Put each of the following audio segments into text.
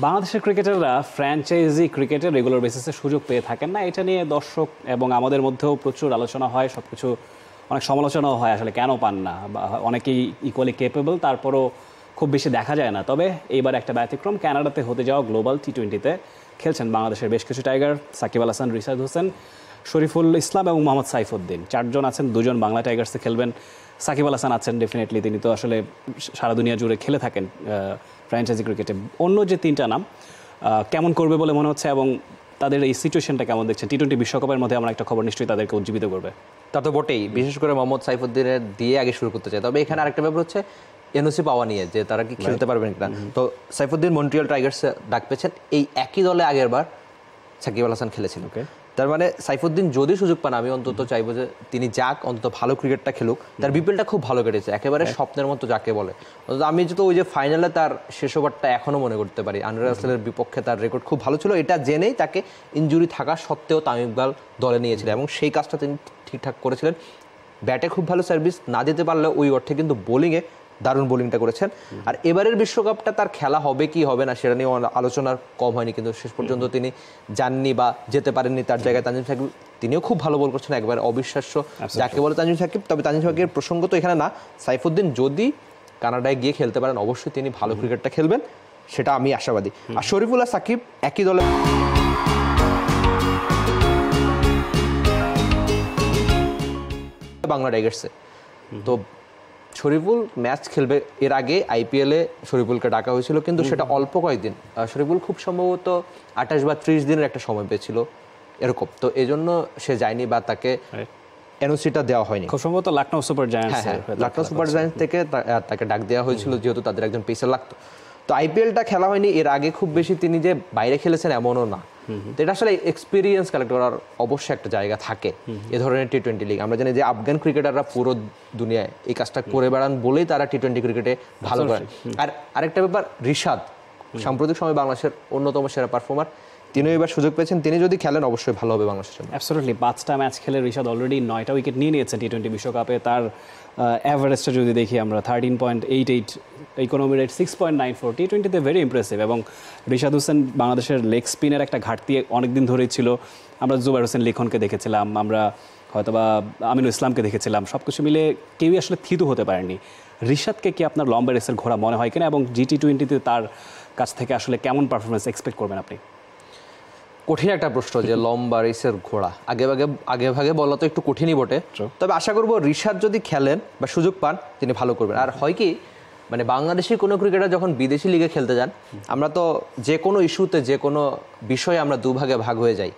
বাংলাদেশের ক্রিকেটাররা ফ্র্যাঞ্চাইজি ক্রিকেটে রেগুলার বেসিসে সুযোগ পেয়ে থাকেন না, এটা নিয়ে দর্শক এবং আমাদের মধ্যেও প্রচুর আলোচনা হয়, সবকিছু অনেক সমালোচনাও হয় আসলে কেন পান না, অনেকেই ইকুয়ালি কেপেবল, তারপরও খুব বেশি দেখা যায় না। তবে এইবার একটা ব্যতিক্রম, কানাডাতে হতে যাওয়া গ্লোবাল টি-20তে খেলছেন বাংলাদেশের বেশ কিছু টাইগার, সাকিব আল হাসান, রিশাদ হোসেন, শরীফুল ইসলাম এবং মোহাম্মদ সাইফুদ্দিন, 4 জন আছেন। 2 জন বাংলা টাইগার্সে খেলবেন। সাকিব আল হাসান আছেন ডেফিনেটলি, তিনি তো আসলে সারা দুনিয়া জুড়ে খেলে থাকেন ফ্র্যাঞ্চাইজি ক্রিকেটে। অন্য যে 3টা নাম কেমন করবে বলে মনে হচ্ছে এবং তাদের এই সিচুয়েশনটা কেমন দেখছেন? টি-20 বিশ্বকাপের মধ্যে আমার একটা খবর নিশ্চয়ই তাদেরকে উজ্জীবিত করবে। তা তো বটেই, বিশেষ করে মোহাম্মদ সাইফুদ্দিনের দিয়ে আগে শুরু করতে চাই। তবে এখানে আরেকটা ব্যাপার হচ্ছে এনওসি পাওয়া নিয়ে, যে তারা কি খেলতে পারবেন কিনা। তো সাইফুদ্দিন মন্ট্রিয়াল টাইগার্সে ডাক পেয়েছেন, এই একই দলে আগের বার সাকিব আল হাসান খেলেছেন। তার মানে সাইফুদ্দিন যদি সুযোগ পান, আমি অন্তত চাইবো যে তিনি যাক, অন্তত ভালো ক্রিকেটটা খেলুক। তার বিপিএলটা খুব ভালো কেটেছে, একেবারে স্বপ্নের মতো যাকে বলে। অন্তত আমি যেহেতু ওই যে ফাইনালে তার শেষ ওভারটা এখনও মনে করতে পারি, আনোয়ার রাসেলের বিপক্ষে তার রেকর্ড খুব ভালো ছিল, এটা জেনেই তাকে ইনজুরি থাকা সত্ত্বেও তামিম ইকবাল দলে নিয়েছিলেন এবং সেই কাজটা তিনি ঠিকঠাক করেছিলেন। ব্যাটে খুব ভালো সার্ভিস না দিতে পারলেও ওই অর্থে কিন্তু বোলিংয়ে দারুণ বোলিংটা করেছেন। আর এবারের বিশ্বকাপটা তার খেলা হবে কি হবে না সেটা নিয়ে আলোচনার কম হয়নি, কিন্তু শেষ পর্যন্ত তিনি যাননি বা যেতে পারেননি। তার জায়গায় তানজিম সাকিব, তিনিও খুব ভালো বল করছেন, একবার অবিশ্বাস্য যাকে বলে তানজিম সাকিব। তবে তানজিম সাকিবের প্রসঙ্গ তো এখানে না, সাইফুদ্দিন যদি কানাডায় গিয়ে খেলতে পারেন অবশ্যই তিনি ভালো ক্রিকেটটা খেলবেন, সেটা আমি আশাবাদী। আর শরীফুল আর সাকিব একই দলে বাংলা টাইগার্সে। তো শরীফুল ম্যাচ খেলবে, এর আগে আইপিএলে শরীফুলকে ডাকা হয়েছিল, কিন্তু সেটা অল্প কয়েকদিন। শরীফুল খুব সম্ভবত 28 বা 30 দিনের একটা সময় পেয়েছিল এরকম, তো এই জন্য সে যায়নি বা তাকে এনওসিটা দেওয়া হয়নি। খুব সম্ভবত Lucknow super giants, Lucknow super giants থেকে তাকে ডাক দেওয়া হয়েছিল, যেহেতু তাদের একজন পেসার লাগতো। তো আইপিএলটা খেলা হয়নি, এর আগে খুব বেশি তিনি যে বাইরে খেলেছেন এমনও না। তো এটা আসলে এক্সপিরিয়েন্স কালেক্ট করার অবশ্যই একটা জায়গা থাকে এ ধরনের টি-20 লিগ। আমরা জানি যে আফগান ক্রিকেটাররা পুরো দুনিয়ায় এই কাজটা করে বেড়ান বলেই তারা টি-20 ক্রিকেটে ভালো করেন। আর আরেকটা ব্যাপার, রিশাদ সাম্প্রতিক সময় বাংলাদেশের অন্যতম সেরা পারফর্মার, তিনিও এবার সুযোগ পেয়েছেন, তিনি যদি খেলেন অবশ্যই ভালো হবে বাংলাদেশের জন্য। অ্যাবসলিউটলি, 5টা ম্যাচ খেলে রিশাদ অলরেডি 9টা উইকেট নিয়ে নিয়েছেন টি-20 বিশ্বকাপে। তার অ্যাভারেজটা যদি দেখি আমরা 13.88, ইকোনমি রেট 6.94, টি-20তে ভেরি ইমপ্রেসিভ। এবং রিশাদ হোসেন বাংলাদেশের লেগ স্পিনের একটা ঘাটতি অনেকদিন ধরেই ছিল। আমরা জুবাইর হোসেন লিখনকে দেখেছিলাম, আমরা হয়তোবা আমিনুল ইসলামকে দেখেছিলাম, সব কিছু মিলে কেউই আসলে থিতু হতে পারেনি। রিশাদকে কি আপনার লম্বা রেসের ঘোড়া মনে হয় কিনা এবং টি-20তে তার কাছ থেকে আসলে কেমন পারফরমেন্স এক্সপেক্ট করবেন আপনি? কঠিন একটা প্রশ্ন যে লম্বা রেসের ঘোড়া, আগে ভাগে বলা তো একটু কঠিনই বটে। তবে আশা করবো রিশাদ যদি খেলেন বা সুযোগ পান তিনি ভালো করবেন। আর হয় কি, মানে বাংলাদেশি কোনো ক্রিকেটার যখন বিদেশি লিগে খেলতে যান, আমরা তো যে কোনো ইস্যুতে যে কোনো বিষয়ে আমরা দুভাগে ভাগ হয়ে যাই।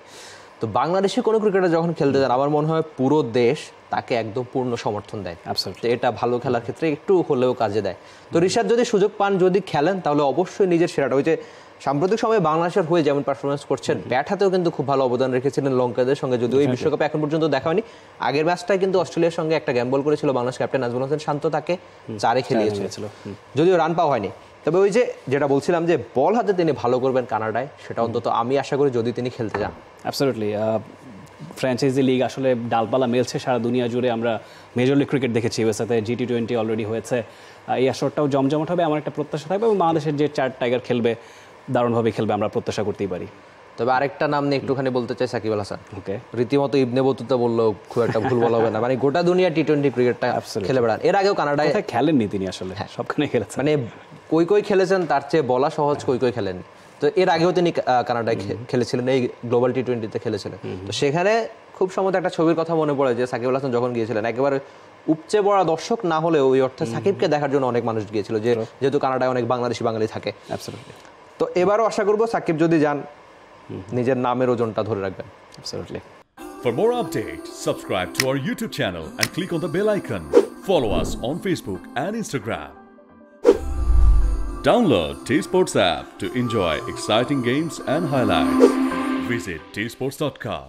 তো বাংলাদেশি কোনো ক্রিকেটার যখন খেলতে যান, আমার মনে হয় পুরো দেশ তাকে একদম পূর্ণ সমর্থন দেয়। তো এটা ভালো খেলার ক্ষেত্রে একটু হলেও কাজে দেয়। তো রিশাদ যদি সুযোগ পান, যদি খেলেন, তাহলে অবশ্যই নিজের সেরাটা, ওই যে সাম্প্রতিক সময়ে বাংলাদেশের হয়ে যেমন পারফরমেন্স করছেন, ব্যাট হাতেও কিন্তু খুব ভালো অবদান রেখেছিলেন লঙ্কাদের সঙ্গে, যদিও এই বিশ্বকাপে এখন পর্যন্ত দেখা হয়নি। আগের ম্যাচটায় কিন্তু অস্ট্রেলিয়ার সঙ্গে একটা গ্যাম্বল করেছিল বাংলাদেশ ক্যাপ্টেন নাজমুল হোসেন শান্ত, তাকে 4-এ খেলিয়েছিল, যদিও রান পাওয়া হয়নি। তবে ওই যে যেটা বলছিলাম যে বল হাতে তিনি ভালো করবেন কানাডায়, সেটা অন্তত আমি আশা করি যদি তিনি খেলতে যান। অ্যাবসলিউটলি, ফ্র্যাঞ্চাইজি লিগ আসলে ডালপালা মেলছে সারা দুনিয়া জুড়ে। আমরা মেজর লিগ ক্রিকেট দেখেছি, ইউএসএতে জি-20 অলরেডি হয়েছে। এই আসরটাও জমজমাট হবে, আমার একটা প্রত্যাশা থাকবে এবং বাংলাদেশের যে 4 টাইগার খেলবে দারুণভাবে খেলবে, আমরা প্রত্যাশা করতেই পারি। তবে আরেকটা নাম নিয়ে একটুখানি বলতে চাই, সাকিব আল হাসান। রীতিমতো ইবনে বতুতা বললেও খুব একটা ভুল বলা হবে না, মানে গোটা দুনিয়া টি-20 ক্রিকেটটা খেলে বেড়ান। এর আগেও কানাডায় খেলেননি তিনি, আসলে সবখানে খেলেছেন, মানে কই খেলেছেন, তার চেয়ে বলা সহজ, কই খেলেননি। তো এর আগেও তিনি কানাডায় খেলেছিলেন, এই গ্লোবাল টি-20তে খেলেছিলেন। তো সেখানে খুব সম্ভবত একটা ছবির কথা মনে পড়ে যে সাকিব আল হাসান যখন গিয়েছিলেন, একেবারে উপচে পড়া দর্শক না হলেও ওই অর্থে সাকিবকে দেখার জন্য অনেক মানুষ গিয়েছিল, যেহেতু কানাডায় অনেক বাঙালি থাকে। তো এবারও আশা করবো সাকিব যদি যান, নিজের নামের ওজনটা ধরে রাখবেন। For more updates, subscribe to our YouTube channel and click on the bell icon. Follow us on Facebook and Instagram. Download T-Sports app to enjoy exciting games and highlights. Visit tsports.com.